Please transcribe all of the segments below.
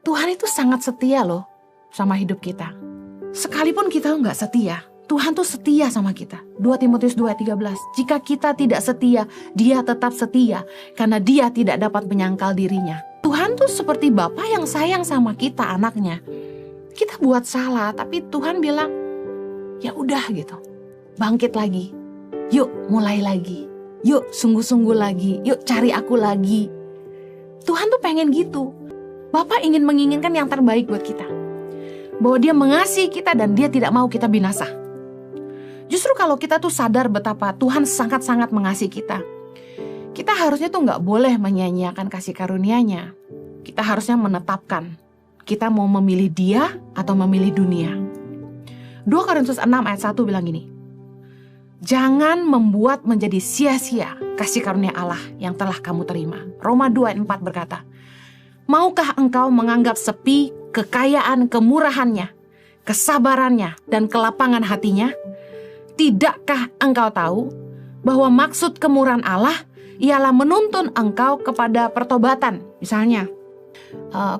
Tuhan itu sangat setia loh sama hidup kita. Sekalipun kita nggak setia, Tuhan tuh setia sama kita. 2 Timotius 2:13. Jika kita tidak setia, Dia tetap setia karena Dia tidak dapat menyangkal dirinya. Tuhan tuh seperti Bapa yang sayang sama kita, anaknya. Kita buat salah, tapi Tuhan bilang, ya udah gitu. Bangkit lagi. Yuk mulai lagi. Yuk sungguh-sungguh lagi. Yuk cari aku lagi. Tuhan tuh pengen gitu. Bapa ingin menginginkan yang terbaik buat kita. Bahwa Dia mengasihi kita dan Dia tidak mau kita binasa. Justru kalau kita tuh sadar betapa Tuhan sangat-sangat mengasihi kita, kita harusnya tuh gak boleh menyia-nyiakan kasih karunia-Nya. Kita harusnya menetapkan, kita mau memilih Dia atau memilih dunia. 2 Korintus 6 ayat 1 bilang gini, jangan membuat menjadi sia-sia kasih karunia Allah yang telah kamu terima. Roma 2 ayat 4 berkata, maukah engkau menganggap sepi kekayaan kemurahannya, kesabarannya, dan kelapangan hatinya? Tidakkah engkau tahu bahwa maksud kemurahan Allah ialah menuntun engkau kepada pertobatan? Misalnya,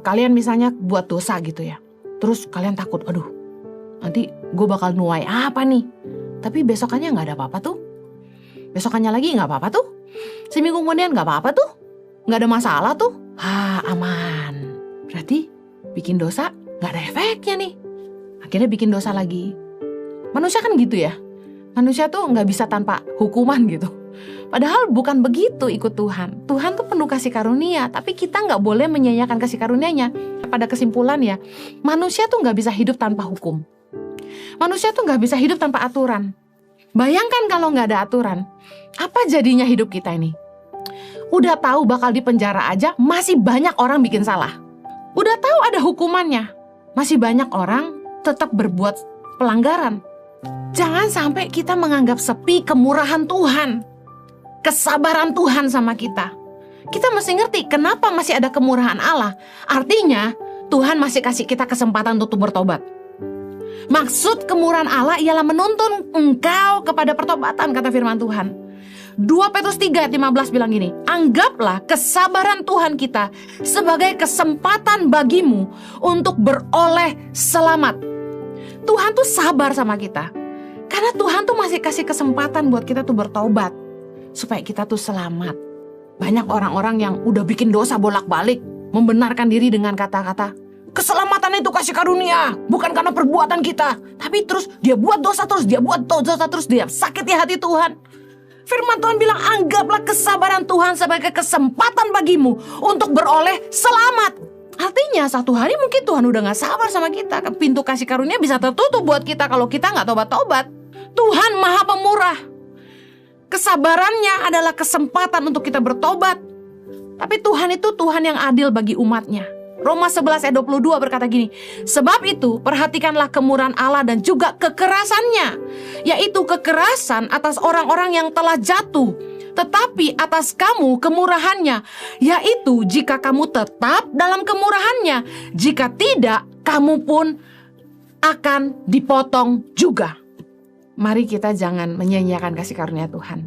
kalian misalnya buat dosa gitu ya. Terus kalian takut, aduh, nanti gue bakal nuai apa nih? Tapi besokannya gak ada apa-apa tuh. Besokannya lagi gak apa-apa tuh. Seminggu kemudian gak apa-apa tuh. Gak ada masalah tuh. Aman. Berarti bikin dosa gak ada efeknya nih. Akhirnya bikin dosa lagi. Manusia kan gitu ya. Manusia tuh gak bisa tanpa hukuman gitu. Padahal bukan begitu ikut Tuhan. Tuhan tuh penuh kasih karunia, tapi kita gak boleh menyia-nyiakan kasih karunia-Nya. Pada kesimpulan ya, manusia tuh gak bisa hidup tanpa hukum. Manusia tuh gak bisa hidup tanpa aturan. Bayangkan kalau gak ada aturan, apa jadinya hidup kita ini? Udah tahu bakal dipenjara aja, masih banyak orang bikin salah. Udah tahu ada hukumannya, masih banyak orang tetap berbuat pelanggaran. Jangan sampai kita menganggap sepi kemurahan Tuhan, kesabaran Tuhan sama kita. Kita mesti ngerti kenapa masih ada kemurahan Allah. Artinya Tuhan masih kasih kita kesempatan untuk bertobat. Maksud kemurahan Allah ialah menuntun engkau kepada pertobatan, kata firman Tuhan. 2 Petrus 3 ayat 15 bilang gini, anggaplah kesabaran Tuhan kita sebagai kesempatan bagimu untuk beroleh selamat. Tuhan tuh sabar sama kita, karena Tuhan tuh masih kasih kesempatan buat kita tuh bertobat, supaya kita tuh selamat. Banyak orang-orang yang udah bikin dosa bolak-balik, membenarkan diri dengan kata-kata, keselamatan itu kasih karunia, bukan karena perbuatan kita. Tapi terus dia buat dosa terus, dia sakiti hati Tuhan. Firman Tuhan bilang, anggaplah kesabaran Tuhan sebagai kesempatan bagimu untuk beroleh selamat. Artinya satu hari mungkin Tuhan udah gak sabar sama kita. Pintu kasih karunia bisa tertutup buat kita kalau kita gak tobat-tobat. Tuhan Maha Pemurah. Kesabarannya adalah kesempatan untuk kita bertobat. Tapi Tuhan itu Tuhan yang adil bagi umatnya. Roma 11 ayat 22 berkata gini, sebab itu perhatikanlah kemurahan Allah dan juga kekerasannya, yaitu kekerasan atas orang-orang yang telah jatuh, tetapi atas kamu kemurahannya, yaitu jika kamu tetap dalam kemurahannya, jika tidak kamu pun akan dipotong juga. Mari kita jangan menyia-nyiakan kasih karunia Tuhan.